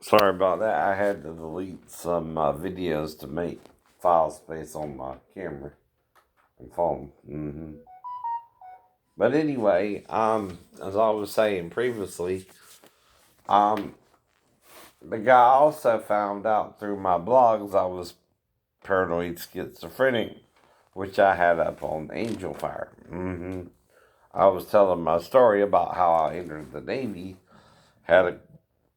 Sorry about that. I had to delete some videos to make file space on my camera and phone. But anyway, as I was saying previously, um, the guy also found out through my blogs I was paranoid schizophrenic, which I had up on Angel Fire. I was telling my story about how I entered the Navy, had a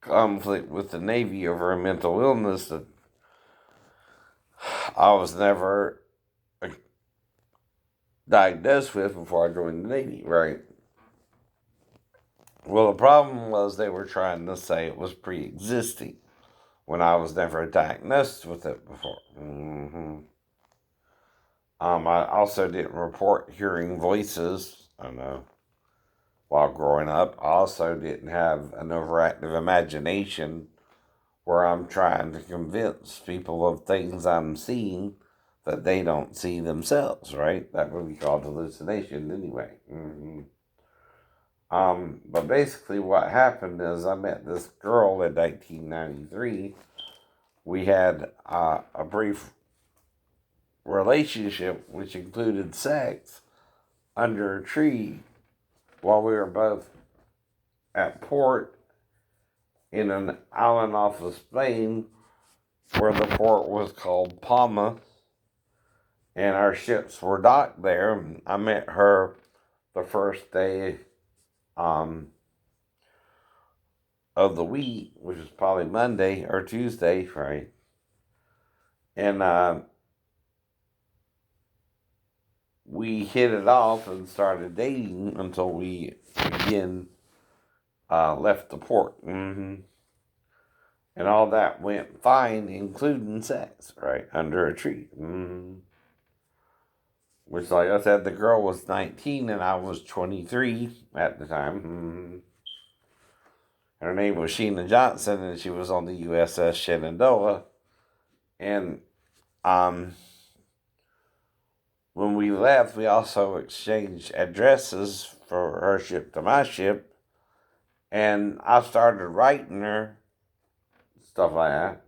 conflict with the Navy over a mental illness that I was never diagnosed with before I joined the Navy, right? Well, the problem was they were trying to say it was pre existing when I was never diagnosed with it before. I also didn't report hearing voices. I know. While growing up, I also didn't have an overactive imagination where I'm trying to convince people of things I'm seeing that they don't see themselves, right? That would be called hallucination anyway. But basically, what happened is I met this girl in 1993. We had a brief relationship, which included sex, under a tree while we were both at port in an island off of Spain where the port was called Palma, and our ships were docked there. I met her the first day um, of the week, which was probably Monday or Tuesday, right? And we hit it off and started dating until we again left the port. And all that went fine, including sex, right? Under a tree. Which, like I said, the girl was 19 and I was 23 at the time. Her name was Sheena Johnson, and she was on the USS Shenandoah. And when we left, we also exchanged addresses for her ship to my ship. And I started writing her stuff like that.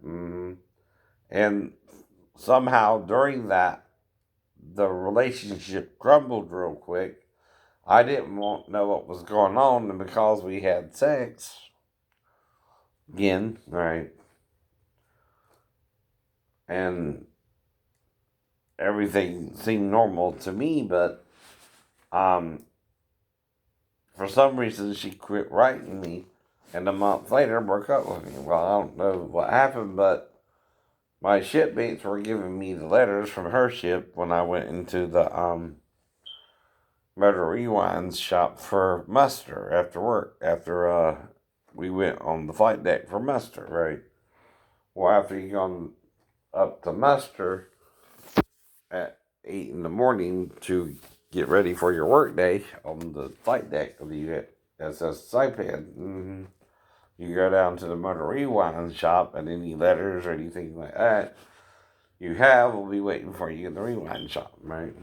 And somehow during that, the relationship crumbled real quick. I didn't want to know what was going on, and because we had sex again, right, and everything seemed normal to me, but for some reason she quit writing me, and a month later broke up with me. Well, I don't know what happened, but my shipmates were giving me the letters from her ship when I went into the Motor Rewind's shop for muster after work, after we went on the flight deck for muster, right? Well, after you gone up to muster at 8 in the morning to get ready for your work day on the flight deck of the USS Saipan, you go down to the Motor Rewind shop, and any letters or anything like that you have will be waiting for you in the rewind shop, right?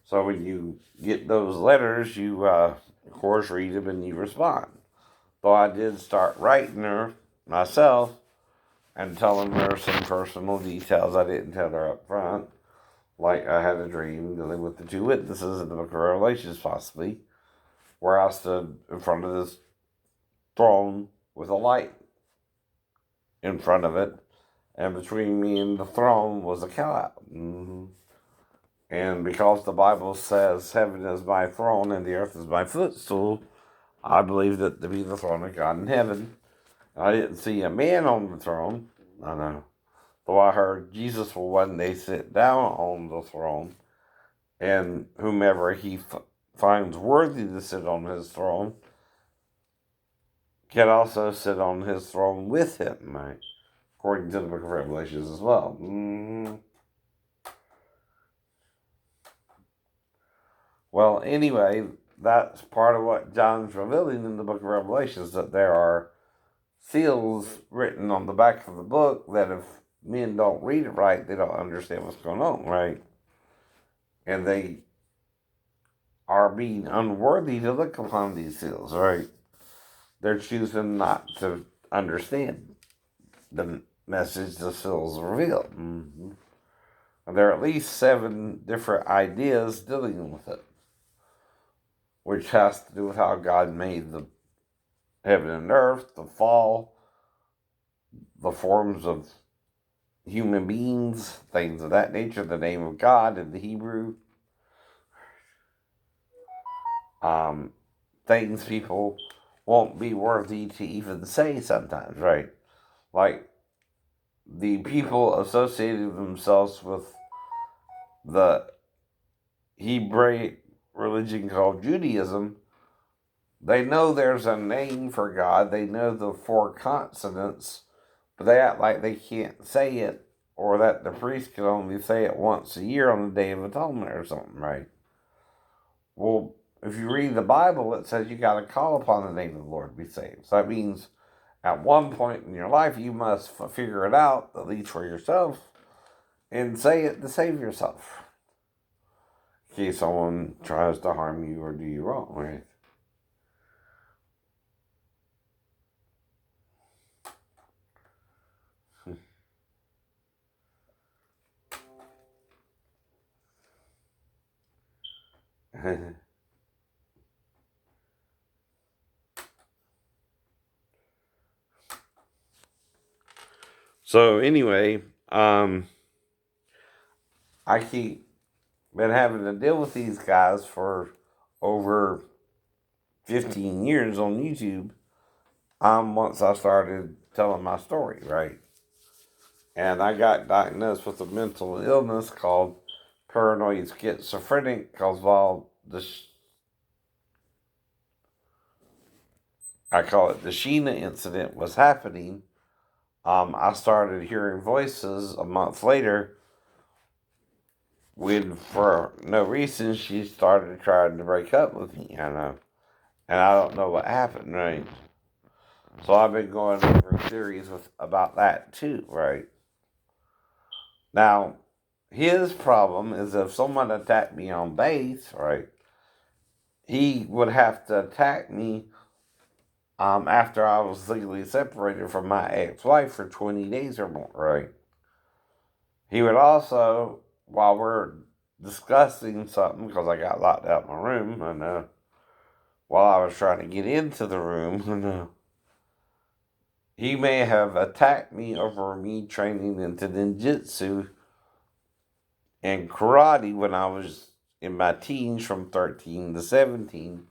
So when you get those letters, you, of course, read them and you respond. Though I did start writing her myself and telling her some personal details I didn't tell her up front. Like I had a dream dealing with the two witnesses in the book of Revelations, possibly, where I stood in front of this throne with a light in front of it, and between me and the throne was a cloud. And because the Bible says heaven is my throne and the earth is my footstool, I believe that to be the throne of God in heaven. I didn't see a man on the throne. I know. Though I heard Jesus will one day sit down on the throne, and whomever he finds worthy to sit on his throne can also sit on his throne with him, right? According to the book of Revelations as well. Well, anyway, that's part of what John's revealing in the book of Revelations, that there are seals written on the back of the book that if men don't read it right, they don't understand what's going on, right? And they are being unworthy to look upon these seals, right? They're choosing not to understand the message the seals revealed. And there are at least 7 different ideas dealing with it, which has to do with how God made the heaven and earth, the fall, the forms of human beings, things of that nature, the name of God in the Hebrew, things people won't be worthy to even say sometimes, right? Like the people associating themselves with the Hebraic religion called Judaism, they know there's a name for God, they know the 4 consonants, but they act like they can't say it, or that the priest can only say it once a year on the Day of Atonement or something, right? Well, if you read the Bible, it says you got to call upon the name of the Lord to be saved. So that means at one point in your life, you must figure it out, at least for yourself, and say it to save yourself, in case someone tries to harm you or do you wrong, right? So anyway, I keep been having to deal with these guys for over 15 years on YouTube. Once I started telling my story, right? And I got diagnosed with a mental illness called paranoid schizophrenic because of all this. I call it the Sheena incident was happening. I started hearing voices a month later when, for no reason, she started trying to break up with me. I know. And I don't know what happened, right? So I've been going over theories about that too, right? Now, his problem is if someone attacked me on base, right, he would have to attack me after I was legally separated from my ex-wife for 20 days or more, right? He would also, while we're discussing something, because I got locked out of my room, and while I was trying to get into the room, and he may have attacked me over me training into ninjutsu and karate when I was in my teens from 13 to 17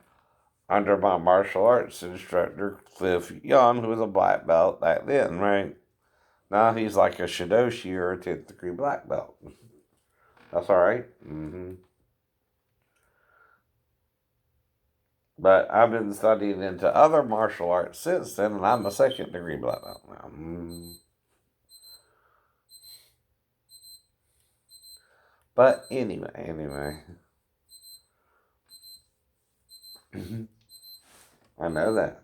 under my martial arts instructor, Cliff Young, who was a black belt back then, right? Now he's like a Shidoshi or a 10th degree black belt. That's all right. But I've been studying into other martial arts since then, and I'm a 2nd degree black belt now. But anyway. I know that.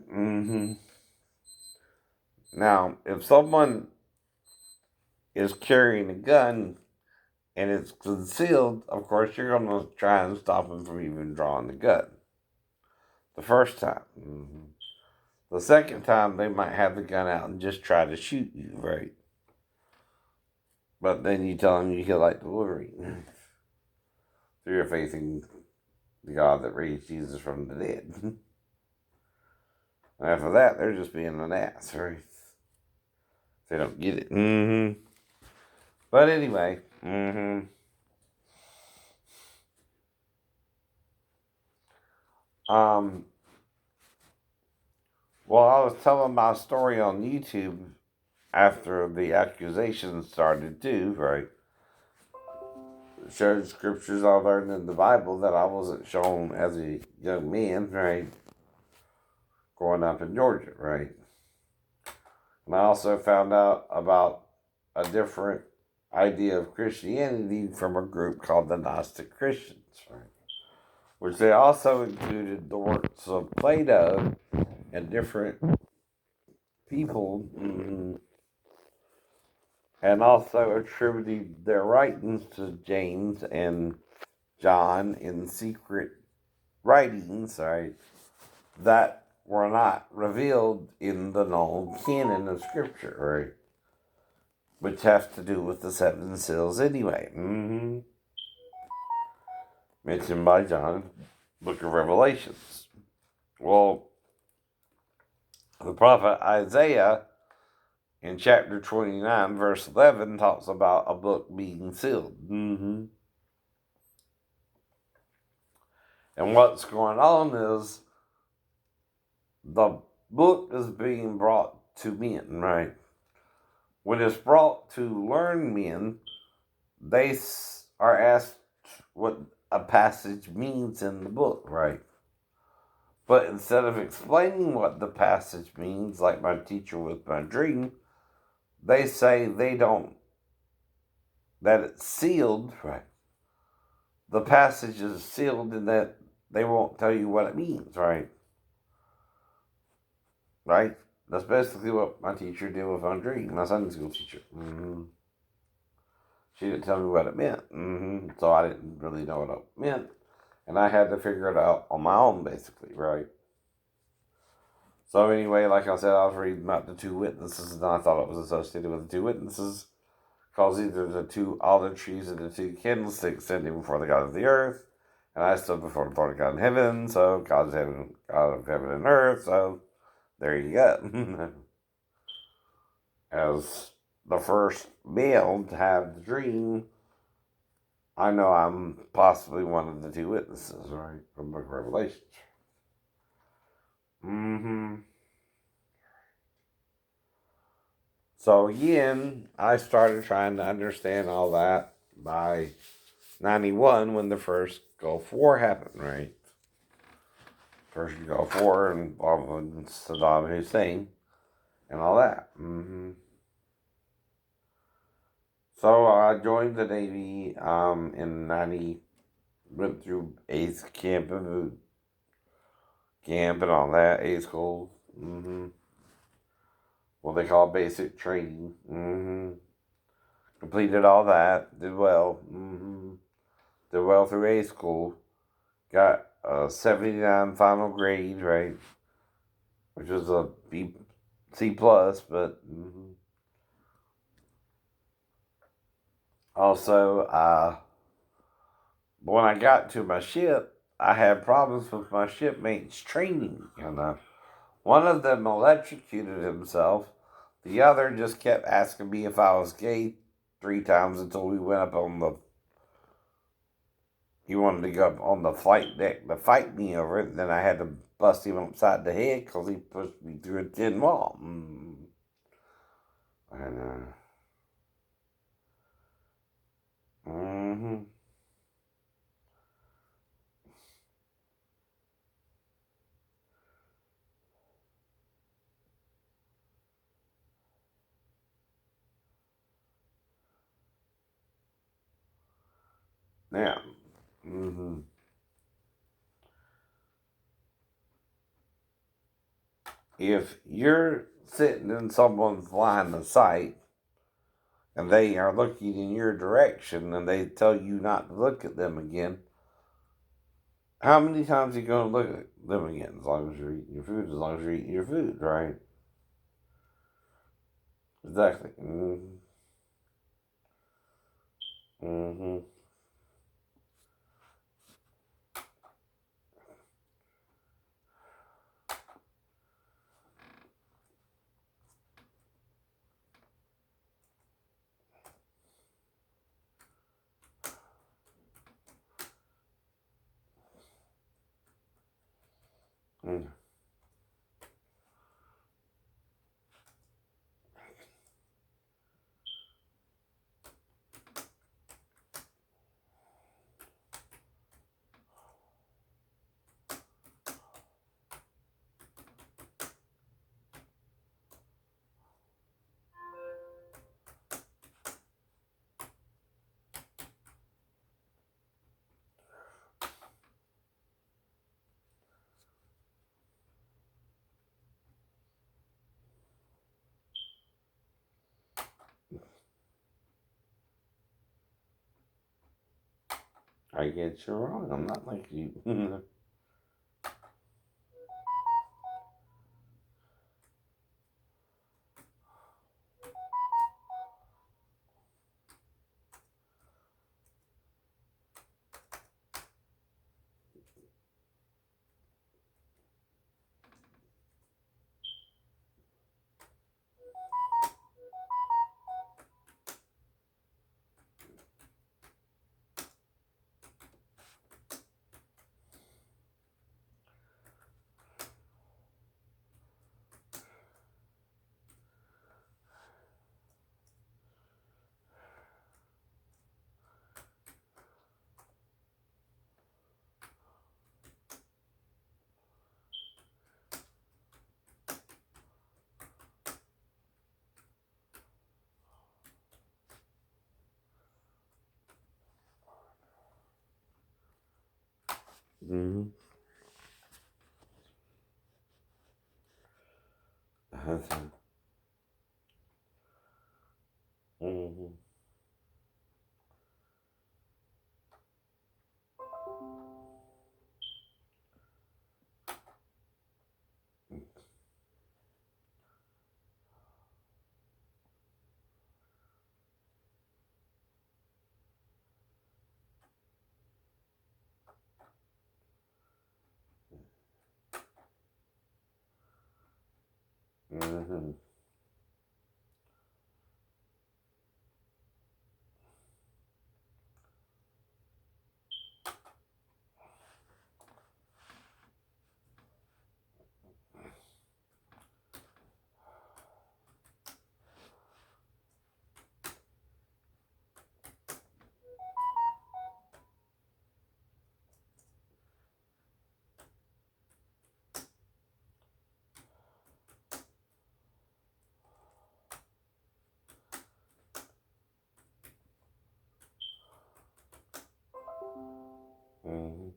Now, if someone is carrying a gun and it's concealed, of course, you're going to try and stop them from even drawing the gun. The first time. The second time, they might have the gun out and just try to shoot you, right? But then you tell them you heal like the Wolverine through your faith in the God that raised Jesus from the dead. And after that, they're just being an ass, right? They don't get it. But anyway, well, I was telling my story on YouTube after the accusations started too, right? Showed scriptures I learned in the Bible that I wasn't shown as a young man, right? Growing up in Georgia, right? And I also found out about a different idea of Christianity from a group called the Gnostic Christians, right? Which they also included the works of Plato and different people, and also attributed their writings to James and John in secret writings, right? That were not revealed in the known canon of Scripture, right? Which have to do with the seven seals anyway. Mentioned by John, book of Revelations. Well, the prophet Isaiah in chapter 29, verse 11, talks about a book being sealed. And what's going on is the book is being brought to men, right? When it's brought to learned men, they are asked what a passage means in the book, right? But instead of explaining what the passage means, like my teacher with my dream, they say they don't, that it's sealed, right? The passage is sealed in that they won't tell you what it means, right? Right? That's basically what my teacher did with my dream, my Sunday school teacher. She didn't tell me what it meant, so I didn't really know what it meant. And I had to figure it out on my own, basically, right? So anyway, like I said, I was reading about the two witnesses, and I thought it was associated with the two witnesses, because either the two olive trees and the two candlesticks standing before the God of the earth, and I stood before the Lord of God in heaven, so God of heaven and earth, so there you go. As the first male to have the dream, I know I'm possibly one of the two witnesses, right, from the book of Revelation. So again, I started trying to understand all that by 91 when the first Gulf War happened, right? First Gulf War involving Saddam Hussein and all that. So I joined the Navy in 90, went through ACE camp and all that, ACE school. What they call basic training. Completed all that, did well. Did well through ACE school. Got a 79 final grade, right? Which was a C plus, but also, when I got to my ship, I had problems with my shipmates' training. One of them electrocuted himself. The other just kept asking me if I was gay 3 times until we went up on the. He wanted to go up on the flight deck to fight me over it. And then I had to bust him upside the head because he pushed me through a tin wall. And yeah. If you're sitting in someone's line of sight and they are looking in your direction and they tell you not to look at them again, how many times are you going to look at them again? As long as you're eating your food, as long as you're eating your food, right? Exactly. I get you wrong. I'm not like you. Mm-hmm. Mm-hmm. Mm-hmm. Mm-hmm.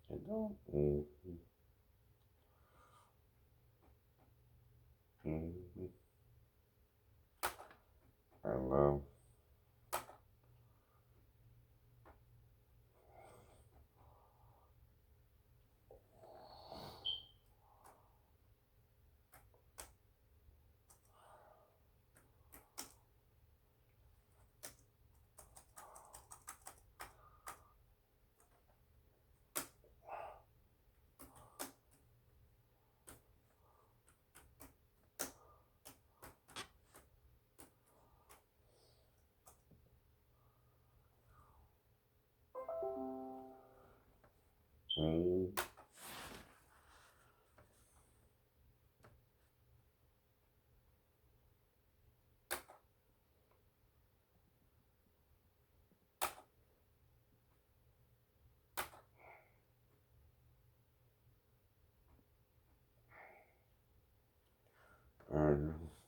You don't. Mm-hmm. Mm-hmm. Hello. Mm-hmm. Mm-hmm.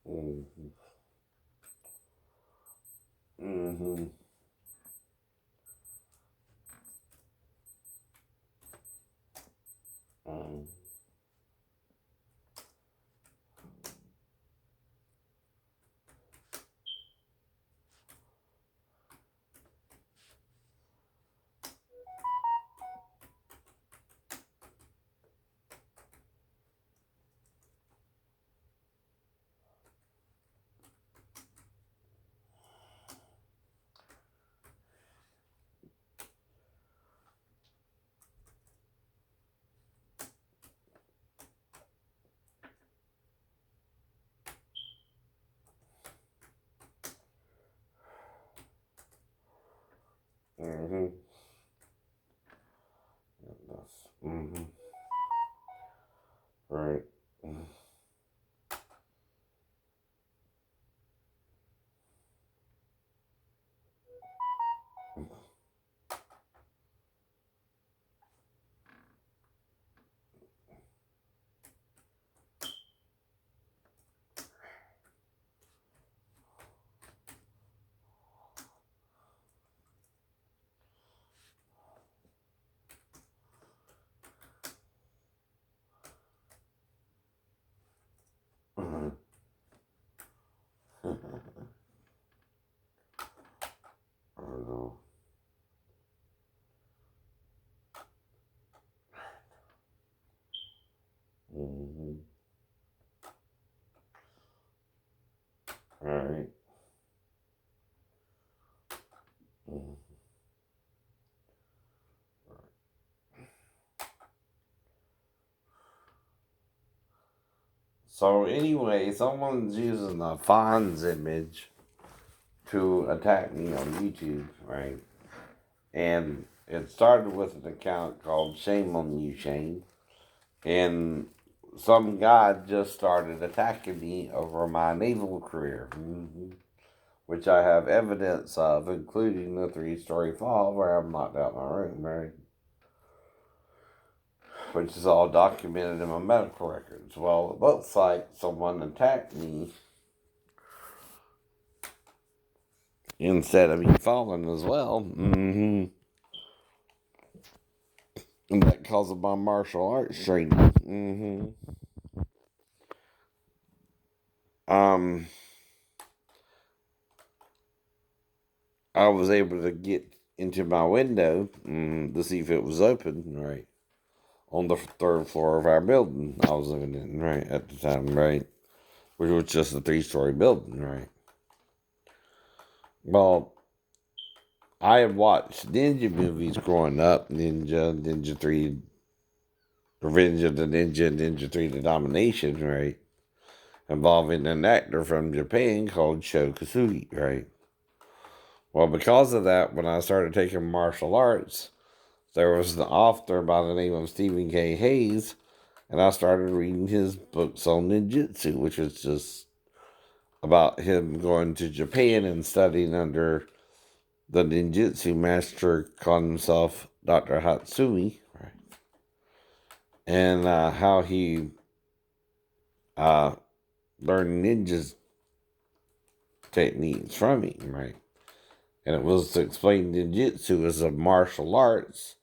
Mm-hmm. Mm-hmm. Mm-hmm. That's, mm-hmm. Right. Right. Mhm. So anyway, someone's using a Fonz image to attack me on YouTube, right? And it started with an account called Shame on You, Shane. And some guy just started attacking me over my naval career, which I have evidence of, including the three-story fall where I'm knocked out my room, right? Which is all documented in my medical records. Well, it looks like someone attacked me instead of me falling as well. And that because of my martial arts training. Um, I was able to get into my window to see if it was open, right? On the third floor of our building I was living in, right, at the time, right? Which was just a three-story building, right? Well, I had watched ninja movies growing up, Ninja 3, Revenge of the Ninja, Ninja 3, The Domination, right? Involving an actor from Japan called Sho Kosugi, right? Well, because of that, when I started taking martial arts, there was an author by the name of Stephen K. Hayes, and I started reading his books on ninjutsu, which was just about him going to Japan and studying under the ninjutsu master called himself Dr. Hatsumi, right? And how he uh, learned ninjas techniques from him, right? And it was to explain ninjutsu as a martial arts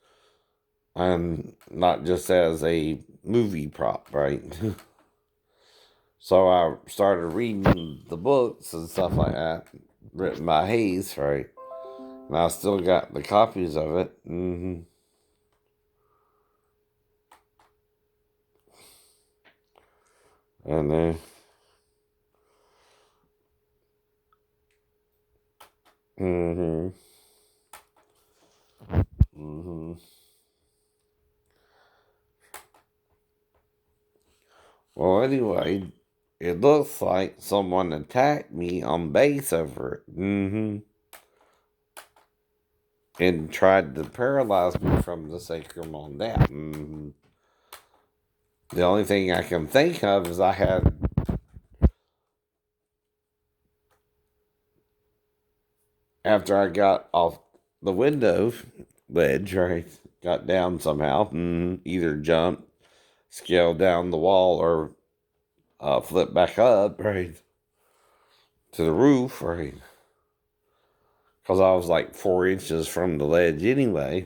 and not just as a movie prop, right? So I started reading the books and stuff like that, written by Hayes, right? And I still got the copies of it. And then, mm-hmm, mm-hmm. Well, anyway, it looks like someone attacked me on base over it. And tried to paralyze me from the sacrum on that. The only thing I can think of is I had, after I got off the window ledge, right, got down somehow, either jumped, scaled down the wall, or flipped back up, right, to the roof, right, because I was like 4 inches from the ledge anyway.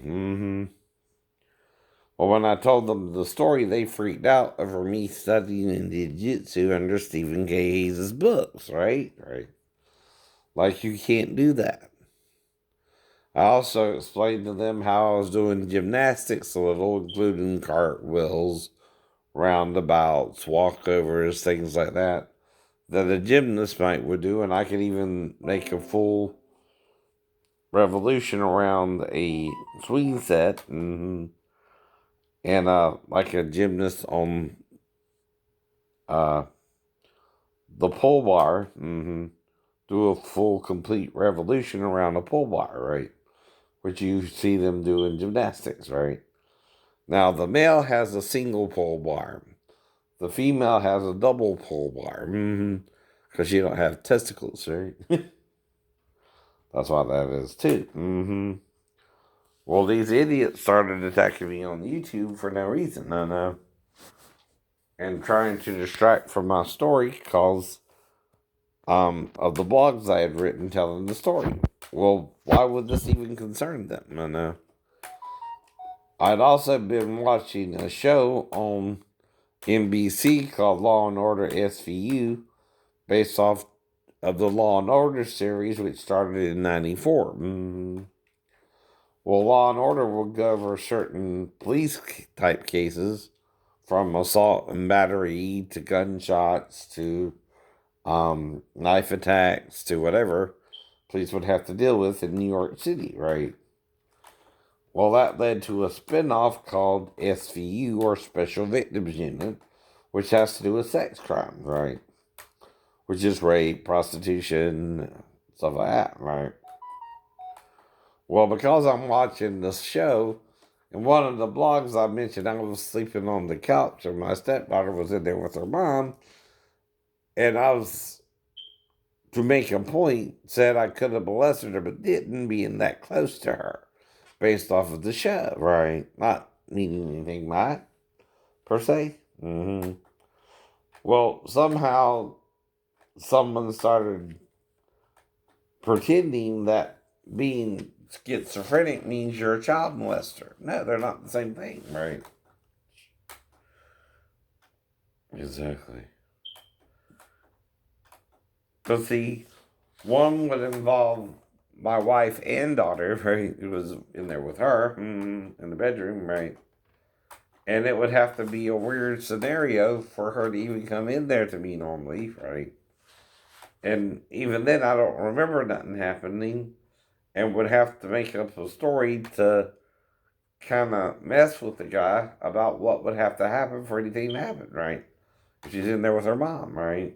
Well, when I told them the story, they freaked out over me studying in jiu-jitsu under Stephen K. Hayes' books, right? Right. Like, you can't do that. I also explained to them how I was doing gymnastics a little, including cartwheels, roundabouts, walkovers, things like that, that a gymnast might would do, and I could even make a full revolution around a swing set, and like a gymnast on uh, the pole bar, do a full complete revolution around a pole bar, right? Which you see them do in gymnastics, right? Now, the male has a single pole bar. The female has a double pole bar. Because you don't have testicles, right? That's why that is, too. Well, these idiots started attacking me on YouTube for no reason. No. And trying to distract from my story because of the blogs I had written telling the story. Well, why would this even concern them? No. I'd also been watching a show on NBC called Law and Order SVU, based off of the Law and Order series, which started in '94. Well, Law and Order will cover certain police type cases, from assault and battery to gunshots to knife attacks to whatever police would have to deal with in New York City, right? Well, that led to a spinoff called SVU, or Special Victims Unit, which has to do with sex crimes, right? Which is rape, prostitution, stuff like that, right? Well, because I'm watching this show, in one of the blogs I mentioned, I was sleeping on the couch and my stepdaughter was in there with her mom, and I was, to make a point, said I could have molested her but didn't, being that close to her, based off of the show, right? Not meaning anything by it, per se. Well, somehow someone started pretending that being schizophrenic means you're a child molester. No, they're not the same thing, right? Exactly. But see, one would involve my wife and daughter, right? Who was in there with her in the bedroom, right? And it would have to be a weird scenario for her to even come in there to me normally, right? And even then, I don't remember nothing happening, and would have to make up a story to kind of mess with the guy about what would have to happen for anything to happen, right? If she's in there with her mom, right?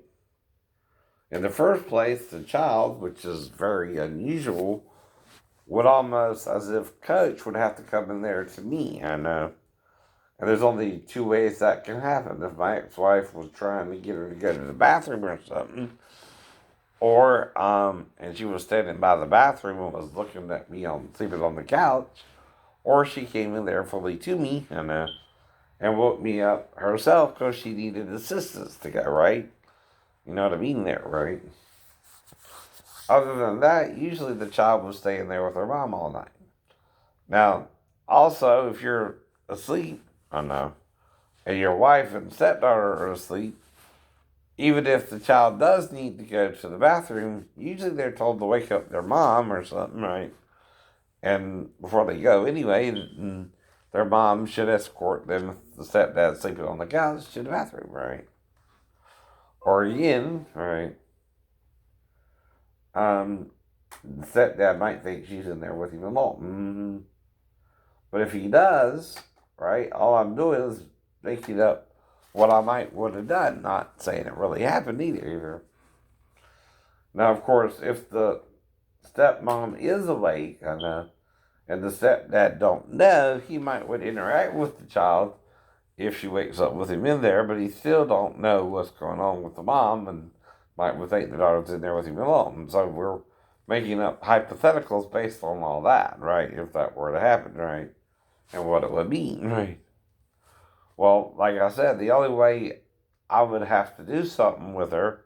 In the first place, the child, which is very unusual, would almost, as if coach, would have to come in there to me, I know. And there's only two ways that can happen. If my ex-wife was trying to get her to go to the bathroom or something, or, and she was standing by the bathroom and was looking at me sleeping on the couch, or she came in there fully to me, and woke me up herself because she needed assistance to go, right? You know what I mean there, right? Other than that, usually the child was staying there with her mom all night. Now, also, if you're asleep, and your wife and stepdaughter are asleep, even if the child does need to go to the bathroom, usually they're told to wake up their mom or something, right? And before they go anyway, their mom should escort them, if the stepdad's sleeping on the couch, to the bathroom, right? Or again, right? The stepdad might think she's in there with him alone. But if he does, right, all I'm doing is making up what I might would have done, not saying it really happened either. Now, of course, if the stepmom is awake, and the stepdad don't know, he might would interact with the child if she wakes up with him in there, but he still don't know what's going on with the mom, and might would think the daughter's in there with him alone. So we're making up hypotheticals based on all that, right? If that were to happen, right? And what it would mean, right? Well, like I said, the only way I would have to do something with her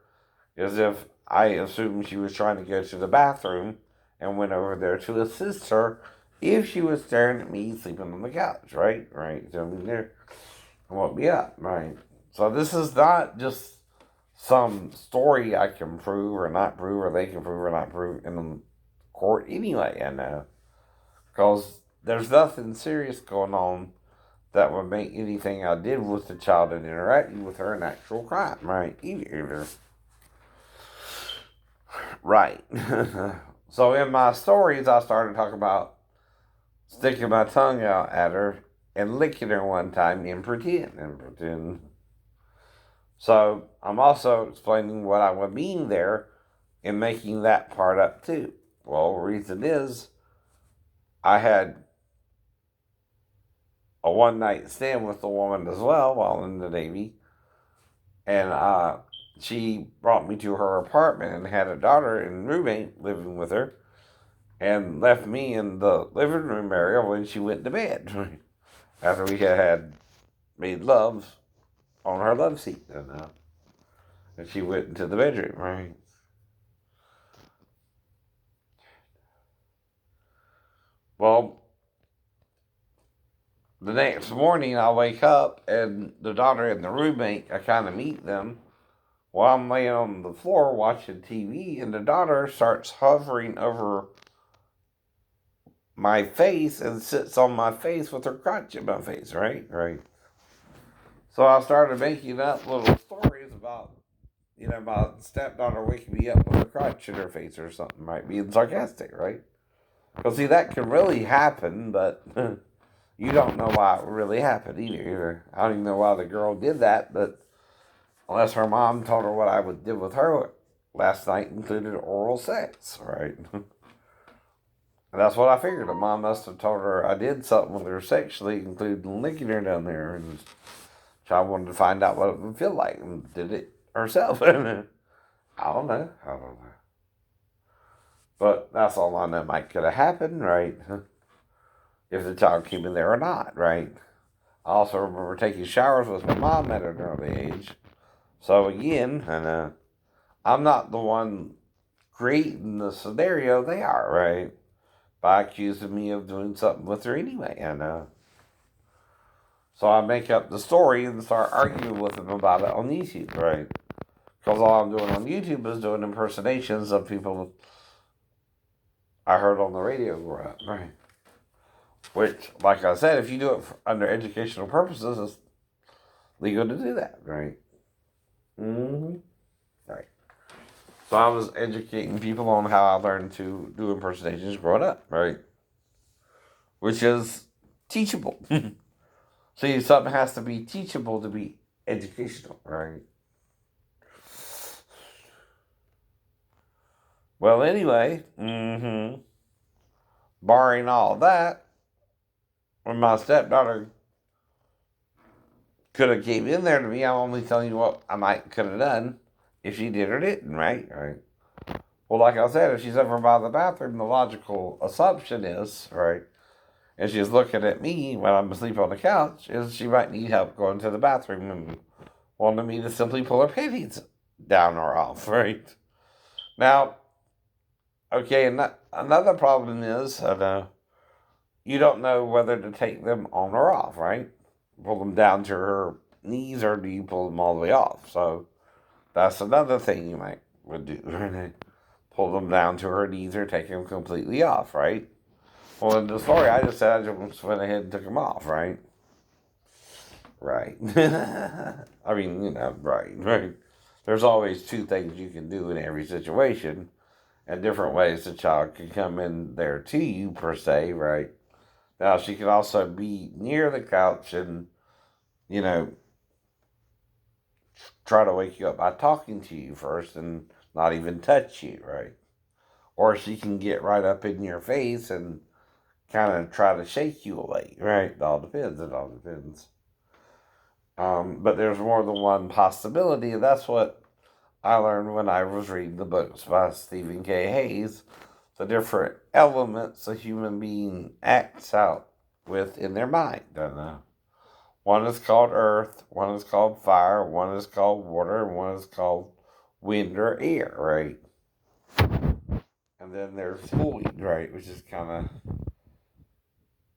is if I assumed she was trying to go to the bathroom and went over there to assist her if she was staring at me sleeping on the couch, right? Right. So I mean, there woke me up, right? So this is not just some story I can prove or not prove, or they can prove or not prove in court anyway, I know. Because there's nothing serious going on that would make anything I did with the child and interacting with her an actual crime, right? Either. Right. So in my stories, I started talking about sticking my tongue out at her and licking her one time and pretend. So I'm also explaining what I would mean there and making that part up too. Well, the reason is I had a one night stand with a woman as well while in the Navy, and she brought me to her apartment and had a daughter and roommate living with her, and left me in the living room area when she went to bed after we had made love on her love seat, and she went into the bedroom, right? Well, the next morning I wake up and the daughter and the roommate, I kind of meet them while I'm laying on the floor watching TV, and the daughter starts hovering over my face and sits on my face with her crotch in my face, right? Right. So I started making up little stories about my stepdaughter waking me up with a crotch in her face or something, right? Being sarcastic, right? Because, see, that can really happen, but you don't know why it really happened either. I don't even know why the girl did that, but unless her mom told her what I did with her last night included oral sex, right? And that's what I figured. Her mom must have told her I did something with her sexually, including licking her down there. And I wanted to find out what it would feel like and did it herself. I don't know. I don't know. But that's all I know might could have happened, right? If the child came in there or not, right? I also remember taking showers with my mom at an early age. So again, and I'm not the one creating the scenario, they are, right? By accusing me of doing something with her anyway, so I make up the story and start arguing with them about it on YouTube, right? Because all I'm doing on YouTube is doing impersonations of people I heard on the radio growing up, right? Which, like I said, if you do it under educational purposes, it's legal to do that, right? Mm-hmm. Right. So I was educating people on how I learned to do impersonations growing up, right? Which is teachable. See, something has to be teachable to be educational, right? Well, anyway, barring all that, when my stepdaughter could have came in there to me, I'm only telling you what I might could have done if she did or didn't, right? Right. Well, like I said, if she's ever by the bathroom, the logical assumption is, right, and she's looking at me when I'm asleep on the couch, is she might need help going to the bathroom and wanted me to simply pull her panties down or off, right? Now, okay, and another problem is you don't know whether to take them on or off, right? Pull them down to her knees or do you pull them all the way off? So that's another thing you might would do, right? Pull them down to her knees or take them completely off, right? Well, in the story I just said, I just went ahead and took them off, right? Right. I mean, right. There's always two things you can do in every situation, and different ways the child can come in there to you, per se, right? Now, she can also be near the couch and, you know, try to wake you up by talking to you first and not even touch you, right? Or she can get right up in your face and kind of try to shake you awake, right? It all depends. It all depends. But there's more than one possibility. That's what I learned when I was reading the books by Stephen K. Hayes. The different elements a human being acts out with in their mind. Don't know. One is called earth, one is called fire, one is called water, and one is called wind or air, right? And then there's void, right, which is kind of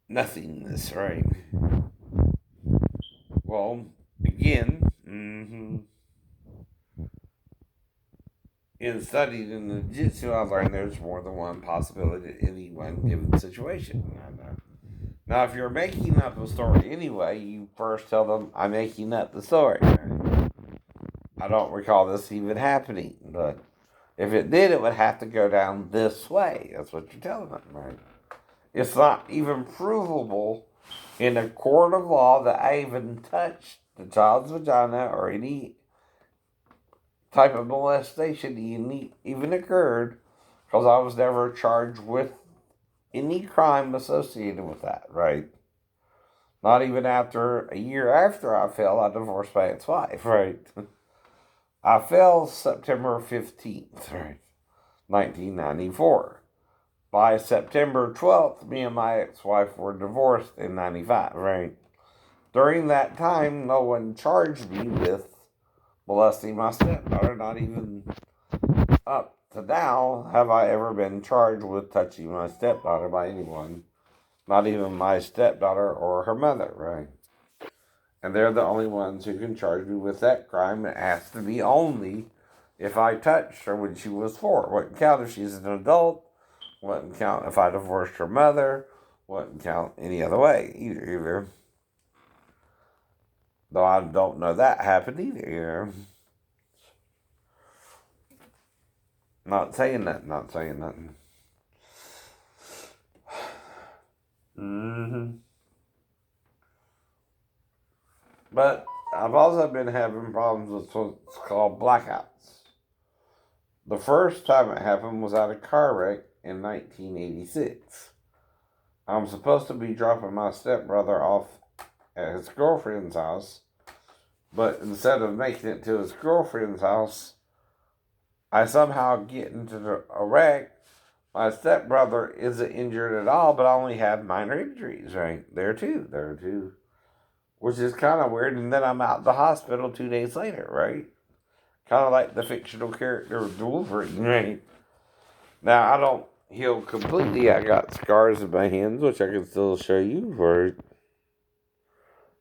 nothingness, right? Well, again, in studying in the jiu-jitsu, I learned there's more than one possibility in any one given situation. Now, if you're making up a story anyway, you first tell them, I'm making up the story. Right? I don't recall this even happening, but if it did, it would have to go down this way. That's what you're telling them, right? It's not even provable in a court of law that I even touched the child's vagina or any type of molestation even occurred because I was never charged with any crime associated with that, right? Not even after a year after I fell, I divorced my ex-wife, right? I fell September 15th, right? 1994. By September 12th, me and my ex-wife were divorced in 95, right? During that time, no one charged me with molesting my stepdaughter. Not even up to now have I ever been charged with touching my stepdaughter by anyone. Not even my stepdaughter or her mother, right? And they're the only ones who can charge me with that crime. It has to be only if I touched her when she was 4. Wouldn't count if she's an adult. Wouldn't count if I divorced her mother. Wouldn't count any other way either. Though I don't know that happened either. Not saying that, not saying nothing. Mm-hmm. But I've also been having problems with what's called blackouts. The first time it happened was at a car wreck in 1986. I'm supposed to be dropping my stepbrother off at his girlfriend's house, but instead of making it to his girlfriend's house, I somehow get into a wreck. My stepbrother isn't injured at all, but I only have minor injuries, right? There too. Which is kind of weird, and then I'm out the hospital 2 days later, right? Kind of like the fictional character of Wolverine, right? Now, I don't heal completely. I got scars in my hands, which I can still show you, right?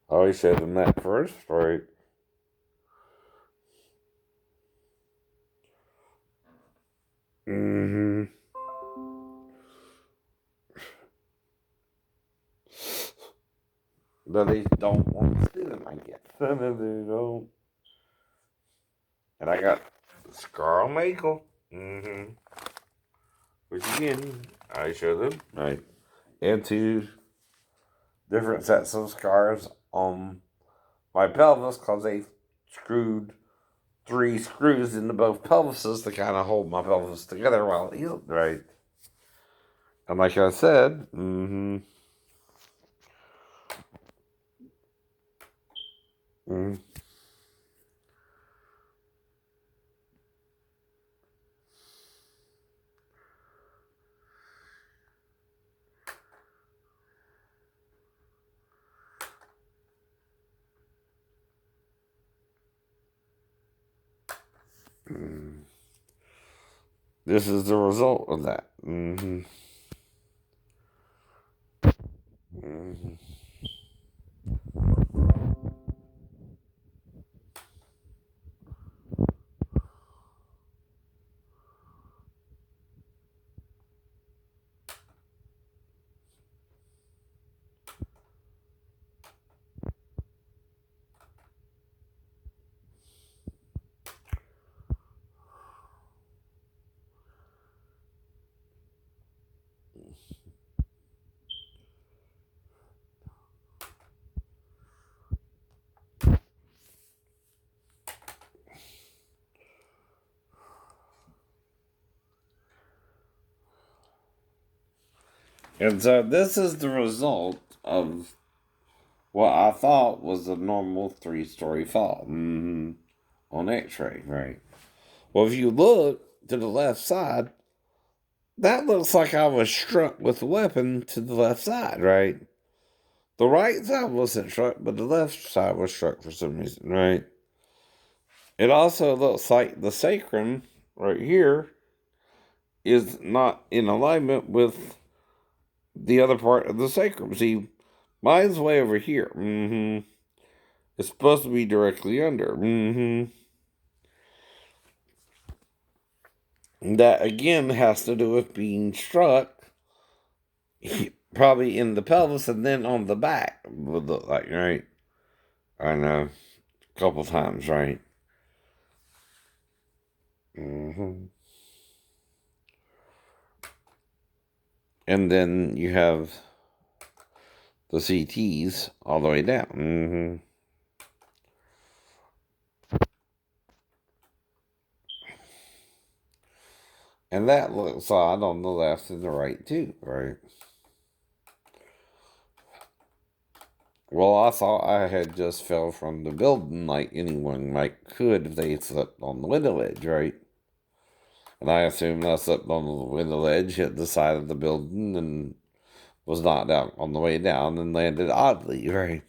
I always show them that first, right? Mm-hmm. But they don't want to see them, I guess. They don't. And I got a scar on my ankle. Mm-hmm. Which again, I show them, right? And two different sets of scars on my pelvis because they screwed 3 screws into both pelvises to kind of hold my pelvis together while it healed, right? And like I said, this is the result of that. And so this is the result of what I thought was a normal 3-story fall on x-ray, right? Well, if you look to the left side, that looks like I was struck with a weapon to the left side, right? The right side wasn't struck, but the left side was struck for some reason, right? It also looks like the sacrum right here is not in alignment with the other part of the sacrum. See, mine's way over here. It's supposed to be directly under. That again has to do with being struck, probably in the pelvis and then on the back. Would look like, right? I know, a couple times, right? And then you have the CTs all the way down. And that looks odd on the left and the right too, right? Well, I thought I had just fell from the building like anyone might could if they slipped on the window ledge, right? And I assumed I slipped on the window ledge, hit the side of the building, and was knocked out on the way down and landed oddly, right?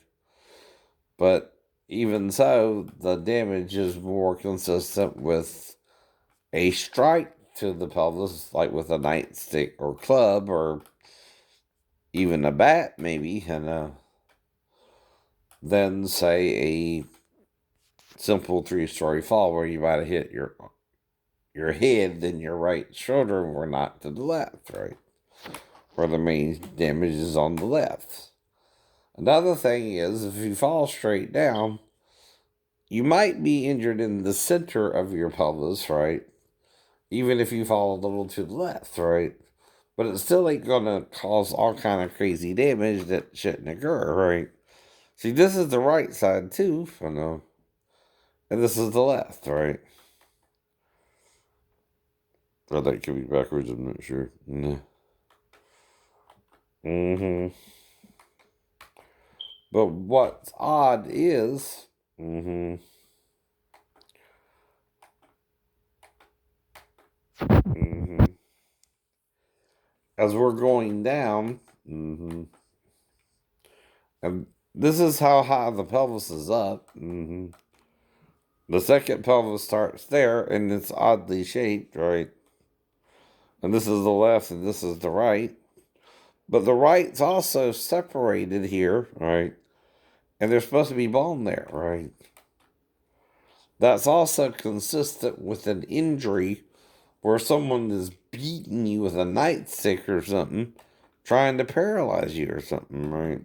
But even so, the damage is more consistent with a strike to the pelvis, like with a nightstick or club or even a bat, maybe, and than say a simple 3-story fall where you might have hit your head and your right shoulder and were knocked to the left, right? Where the main damage is on the left. Another thing is, if you fall straight down, you might be injured in the center of your pelvis, right? even if you fall a little to the left, right? But it still ain't gonna cause all kind of crazy damage that shouldn't occur, right? See, this is the right side too, I know, and this is the left, right? Or that could be backwards. I'm not sure. No. Mm-hmm. But what's odd is, mm-hmm, mm-hmm, as we're going down, mm-hmm, and this is how high the pelvis is up. Mm-hmm. The second pelvis starts there, and it's oddly shaped, right? And this is the left, and this is the right. But the right's also separated here, right? And there's supposed to be bone there, right? That's also consistent with an injury where someone is beating you with a nightstick or something, trying to paralyze you or something, right?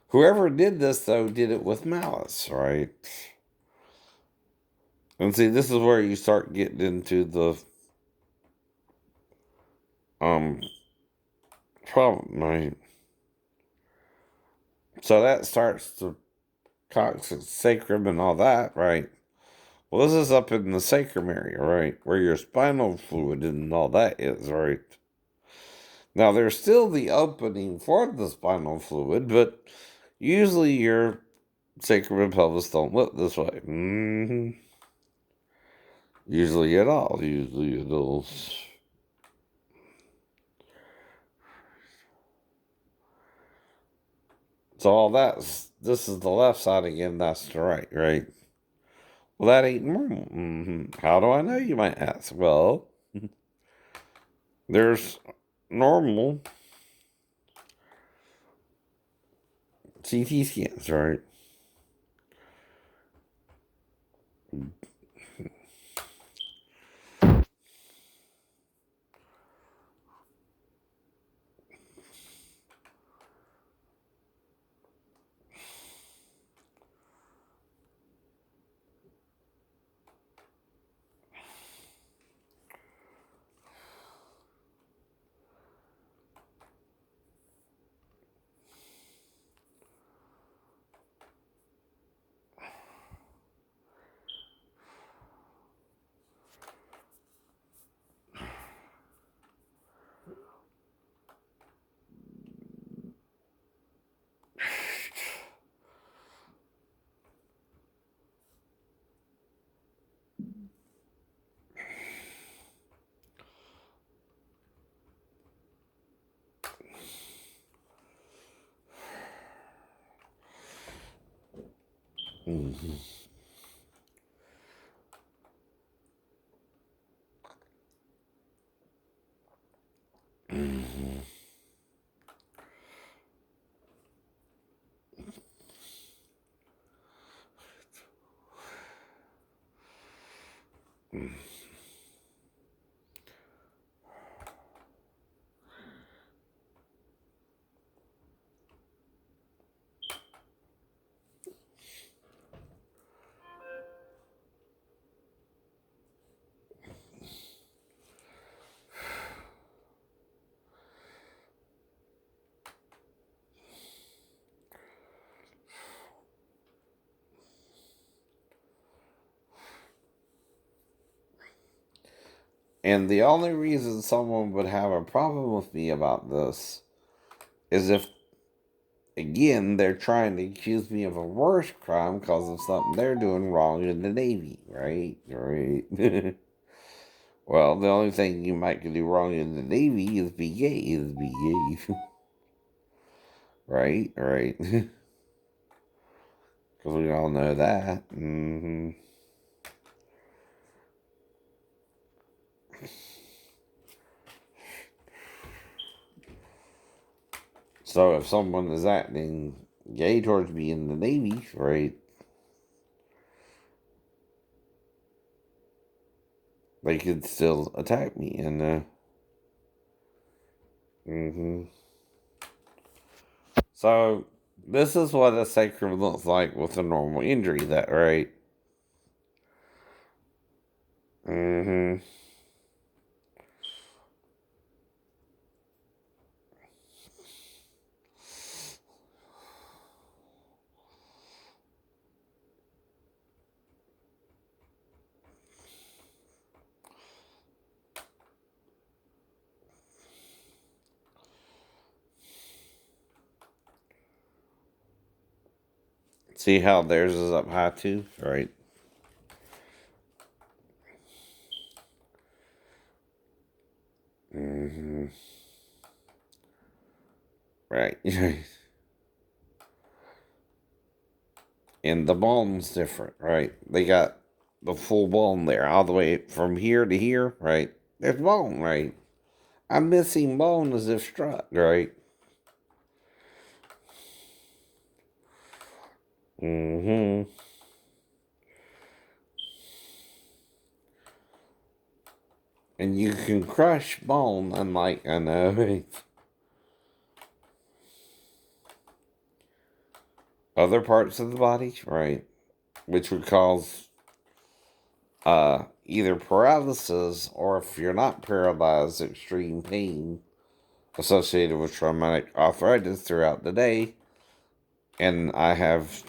Whoever did this, though, did it with malice, right? And see, this is where you start getting into the um problem, right? So that starts the coccyx sacrum and all that, right? Well, this is up in the sacrum area, right? Where your spinal fluid and all that is, right? Now, there's still the opening for the spinal fluid, but usually your sacrum and pelvis don't look this way. Mm-hmm. Usually at all. Usually at all. So all that's, this is the left side again, that's the right, right? Well, that ain't normal. Mm-hmm. How do I know, you might ask? Well, there's normal CT scans, right? Mm-hmm. Mm-hmm. And the only reason someone would have a problem with me about this is if, again, they're trying to accuse me of a worse crime because of something they're doing wrong in the Navy, right? Right. Well, the only thing you might do wrong in the Navy is be gay, right? Right. Because we all know that. Mm-hmm. So if someone is acting gay towards me in the Navy, right, they could still attack me. And, mm-hmm. So this is what a sacrum looks like with a normal injury, that right? Mm-hmm. See how theirs is up high too, right? Mm-hmm. Right. And the bone's different, right? They got the full bone there, all the way from here to here, right? There's bone, right? I'm missing bone as if struck, right? Mm-hmm. And you can crush bone, unlike, I know, other parts of the body, right? Which would cause either paralysis, or if you're not paralyzed, extreme pain associated with traumatic arthritis throughout the day. And I have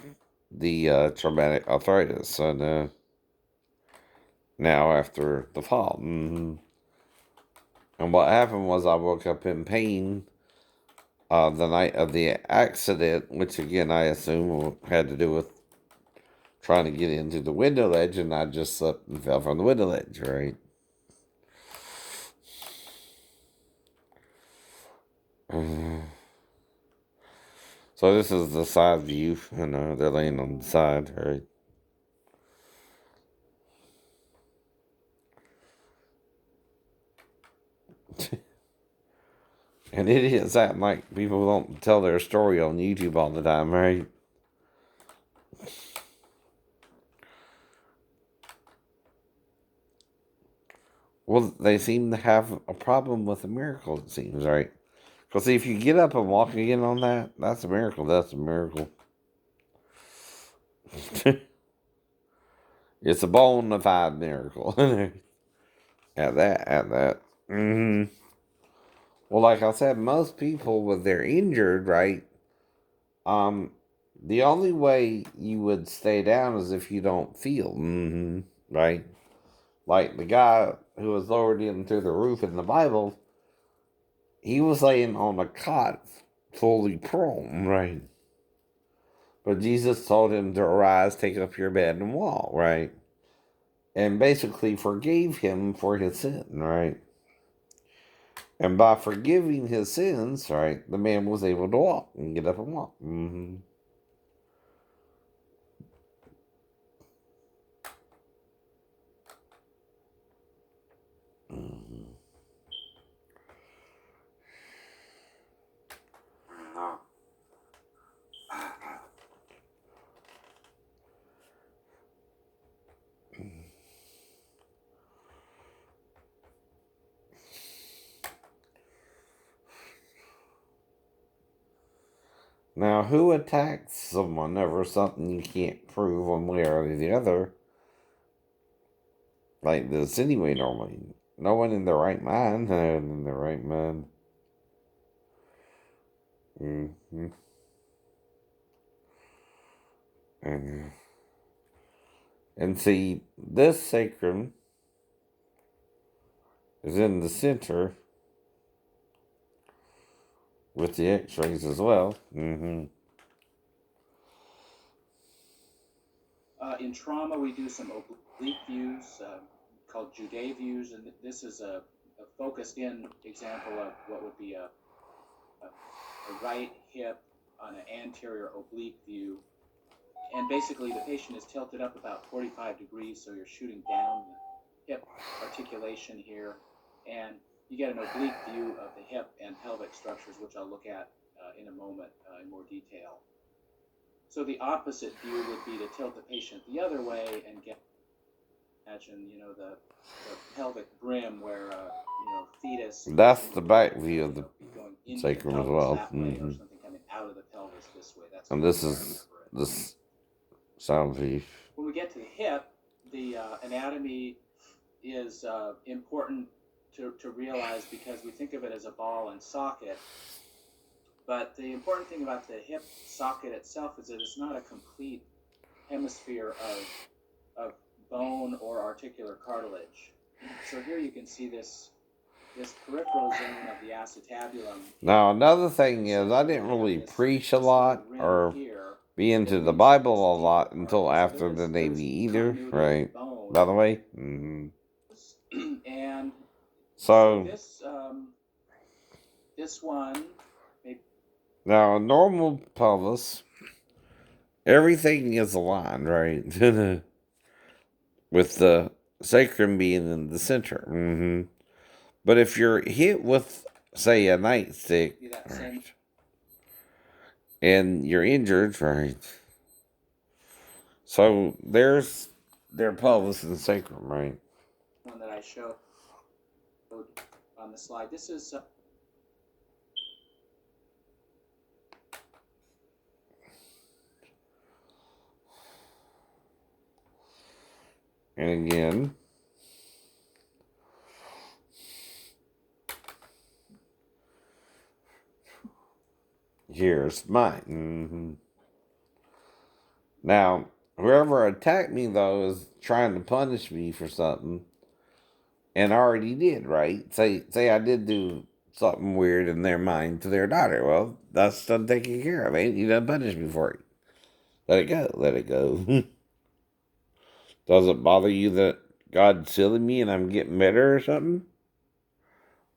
the traumatic arthritis, and now after the fall. Mm-hmm. And what happened was I woke up in pain the night of the accident, which again I assume had to do with trying to get into the window ledge, and I just slipped and fell from the window ledge, right? So this is the side view, and they're laying on the side, right? And it is that like people don't tell their story on YouTube all the time, right? Well, they seem to have a problem with a miracle, it seems, right? Because if you get up and walk again on that, that's a miracle. That's a miracle. It's a bona fide miracle. At that. Mm-hmm. Well, like I said, most people, when they're injured, right? Um, the only way you would stay down is if you don't feel. Mm-hmm. Right? Like the guy who was lowered in through the roof in the Bible, he was laying on a cot, fully prone, right? But Jesus told him to arise, take up your bed, and walk, right? And basically forgave him for his sin, right? And by forgiving his sins, right, the man was able to walk and get up and walk. Mm-hmm. Mm-hmm. Now, who attacks someone over something you can't prove one way or the other, like this anyway, normally? No one in their right mind, in their right mind. Mm-hmm. And, and see, this sacrum is in the center with the x-rays as well. Mm-hmm. In trauma, we do some oblique views called Jude views, and this is a focused in example of what would be a right hip on an anterior oblique view. And basically, the patient is tilted up about 45 degrees, so you're shooting down the hip articulation here, and you get an oblique view of the hip and pelvic structures, which I'll look at in a moment in more detail. So the opposite view would be to tilt the patient the other way and imagine, the pelvic brim where, fetus. That's the back view of the going into sacrum the as pelvis well. that way, Mm-hmm. or something coming out of the pelvis this way. That's And the this way I is remember it. this sound view. When we get to the hip, the anatomy is important to realize because we think of it as a ball and socket. But the important thing about the hip socket itself is that it's not a complete hemisphere of bone or articular cartilage. So here you can see this peripheral zone of the acetabulum. Now, another thing is, I didn't really preach a lot or be into the Bible a lot until after the Navy either, right? By the way. And So this one, maybe, now a normal pelvis, everything is aligned, right? With the sacrum being in the center. But if you're hit with, say, a nightstick, right, and you're injured, right? So there's their pelvis and sacrum, right? one that I showed on the slide. This is And again, here's mine. Now, whoever attacked me, though, is trying to punish me for something, and already did, right? Say I did do something weird in their mind to their daughter. Well, that's done taken care of. Ain't you done punished me for it? Let it go. Let it go. Does it bother you that God's healing me and I'm getting better or something?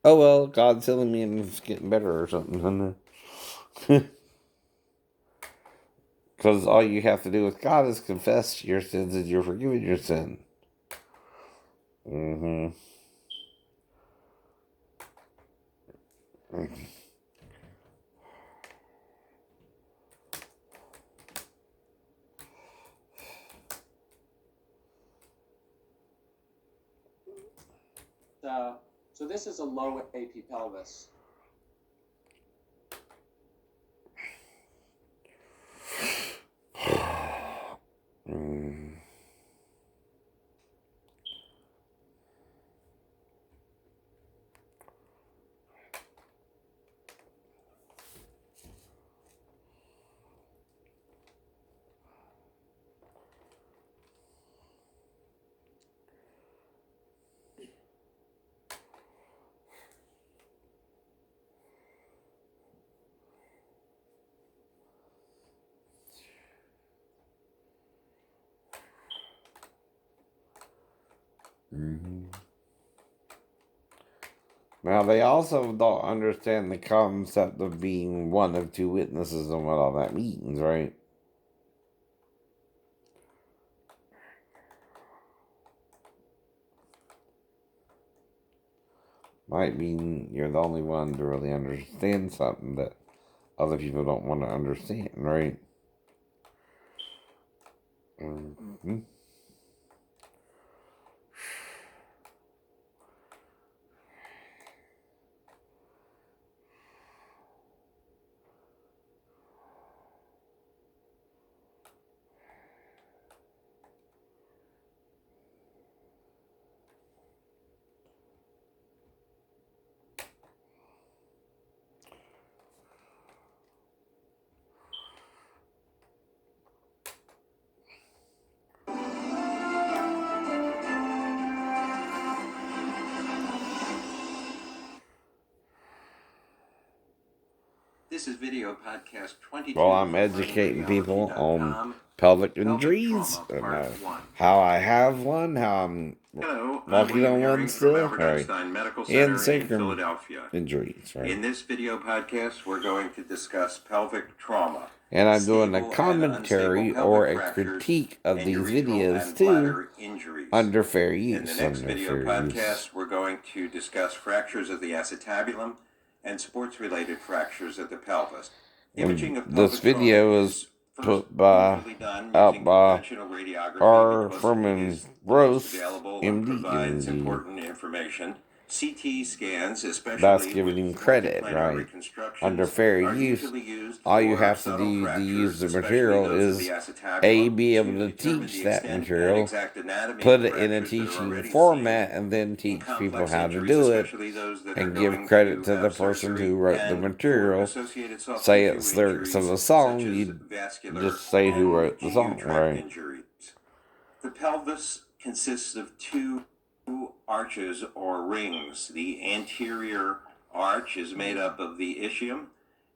Oh well, God's healing me and it's getting better or something. Because all you have to do with God is confess your sins and you're forgiven your sin. so this is a low AP pelvis. Now, they also don't understand the concept of being one of two witnesses and what all that means, right? Might mean you're the only one to really understand something that other people don't want to understand, right? This is video podcast 22. Well, I'm educating people on pelvic injuries and how I have one, how I'm walking on one still, right? And sacrum injuries, right? In this video podcast, we're going to discuss pelvic trauma. And I'm doing a commentary or a critique of these videos too, under fair use. In the next video podcast, we're going to discuss fractures of the acetabulum and sports-related fractures of the pelvis. Imaging of this video is put out by R. Furman Gross, MD. Important information. CT scans, especially that's giving him credit, right? Under fair use, all you have to do to use the material is A, be able to teach that material, put it in a teaching format, and then teach people how to do it, and give credit to the person who wrote the material. Say it's lyrics of a song, you just say who wrote the song, right? The pelvis consists of two arches or rings. The anterior arch is made up of the ischium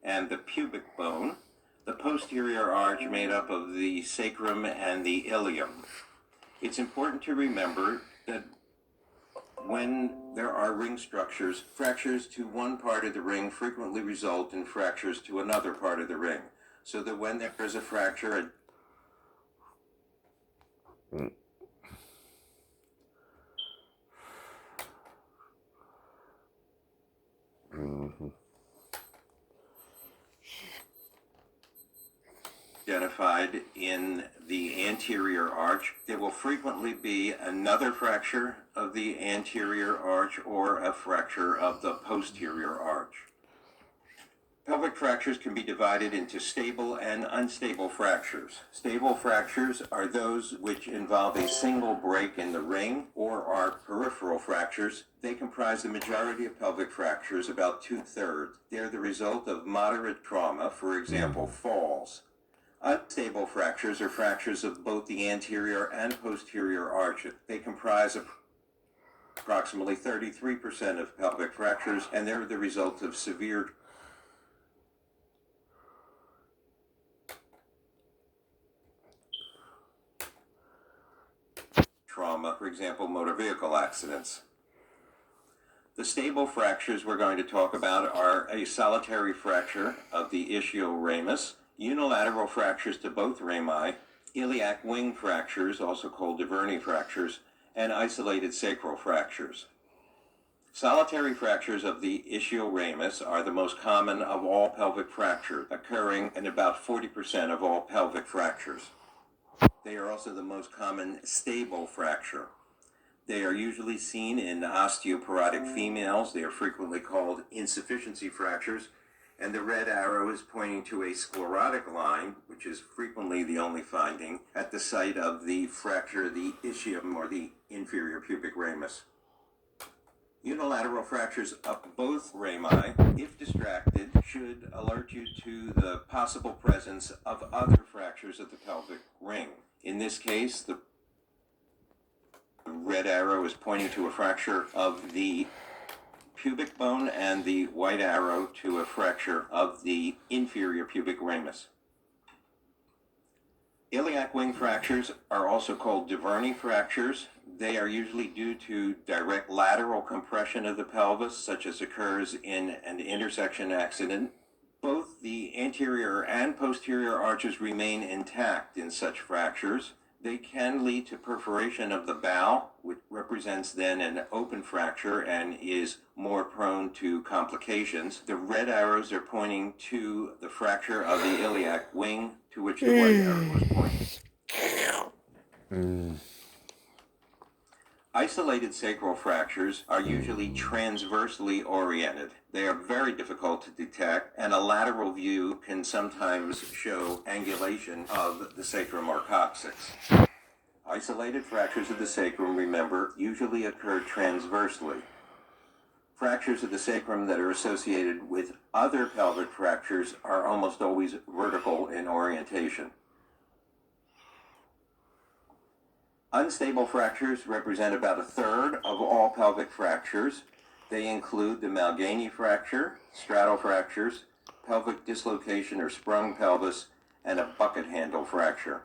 and the pubic bone, the posterior arch made up of the sacrum and the ilium. It's important to remember that when there are ring structures, fractures to one part of the ring frequently result in fractures to another part of the ring. So that when there is a fracture, identified in the anterior arch, there will frequently be another fracture of the anterior arch or a fracture of the posterior arch. Pelvic fractures can be divided into stable and unstable fractures. Stable fractures are those which involve a single break in the ring or are peripheral fractures. They comprise the majority of pelvic fractures, about 2/3. They're the result of moderate trauma, for example, falls. Unstable fractures are fractures of both the anterior and posterior arches. They comprise approximately 33% of pelvic fractures, and they're the result of severe trauma, for example, motor vehicle accidents. The stable fractures we're going to talk about are a solitary fracture of the ischioramus, unilateral fractures to both rami, iliac wing fractures, also called DeVerney fractures, and isolated sacral fractures. Solitary fractures of the ischioramus are the most common of all pelvic fractures, occurring in about 40% of all pelvic fractures. They are also the most common stable fracture. They are usually seen in osteoporotic females. They are frequently called insufficiency fractures, and the red arrow is pointing to a sclerotic line, which is frequently the only finding at the site of the fracture of the ischium or the inferior pubic ramus. Unilateral fractures of both rami, if distracted, should alert you to the possible presence of other fractures of the pelvic ring. In this case, the red arrow is pointing to a fracture of the pubic bone and the white arrow to a fracture of the inferior pubic ramus. Iliac wing fractures are also called DeVerney fractures. They are usually due to direct lateral compression of the pelvis, such as occurs in an intersection accident. Both the anterior and posterior arches remain intact in such fractures. They can lead to perforation of the bowel, which represents then an open fracture and is more prone to complications. The red arrows are pointing to the fracture of the iliac wing, to which the white arrow was pointing. Isolated sacral fractures are usually transversely oriented. They are very difficult to detect, and a lateral view can sometimes show angulation of the sacrum or coccyx. Isolated fractures of the sacrum, remember, usually occur transversely. Fractures of the sacrum that are associated with other pelvic fractures are almost always vertical in orientation. Unstable fractures represent about 1/3 of all pelvic fractures. They include the Malgany fracture, straddle fractures, pelvic dislocation or sprung pelvis, and a bucket handle fracture.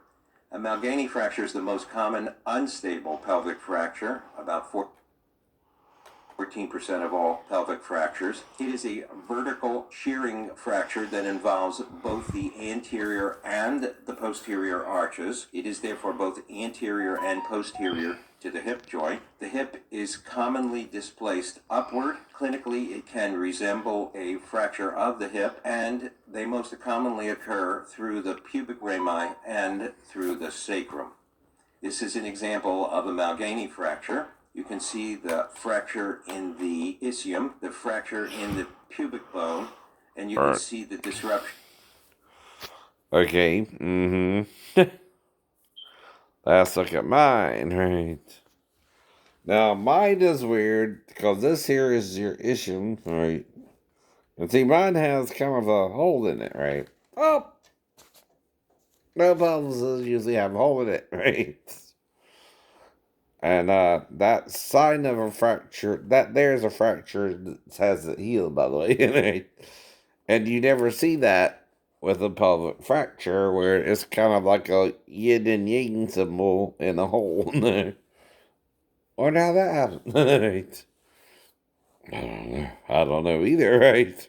A Malgany fracture is the most common unstable pelvic fracture, about 14% of all pelvic fractures. It is a vertical shearing fracture that involves both the anterior and the posterior arches. It is therefore both anterior and posterior to the hip joint. The hip is commonly displaced upward. Clinically, it can resemble a fracture of the hip, and they most commonly occur through the pubic rami and through the sacrum. This is an example of a Malgany fracture. You can see the fracture in the ischium, the fracture in the pubic bone, and you can see the disruption. Okay, let's look at mine, right? Now, mine is weird, because this here is your ischium, right? And see, mine has kind of a hole in it, right? Oh! No pelvises usually have a hole in it, right? And that sign of a fracture, that there's a fracture that has it healed, by the way. And you never see that with a pelvic fracture where it's kind of like a yin and yang symbol in a hole in there. Or how that happened. Right? I don't know. I don't know either, right?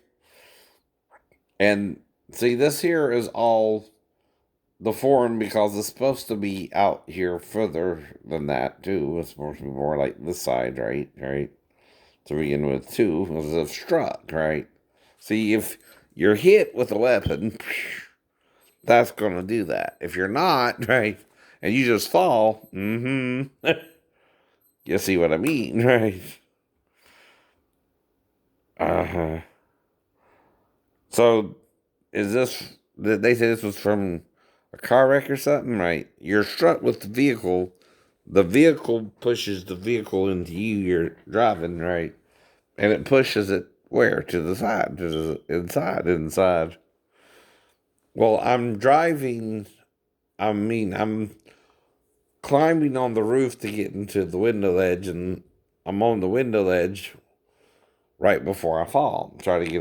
And see, this here is all the foreign because it's supposed to be out here further than that too. It's supposed to be more like this side, right? Right. To begin with, too, was a struck, right? See, if you're hit with a weapon, that's gonna do that. If you're not, right, and you just fall, you see what I mean, right? Uh-huh. So, is this? Did they say this was from a car wreck or something? Right? You're struck with the vehicle. The vehicle pushes the vehicle into you. You're driving, right? And it pushes it where? To the side, to the inside. Well, I'm driving. I'm climbing on the roof to get into the window ledge, and I'm on the window ledge right before I fall. Try to get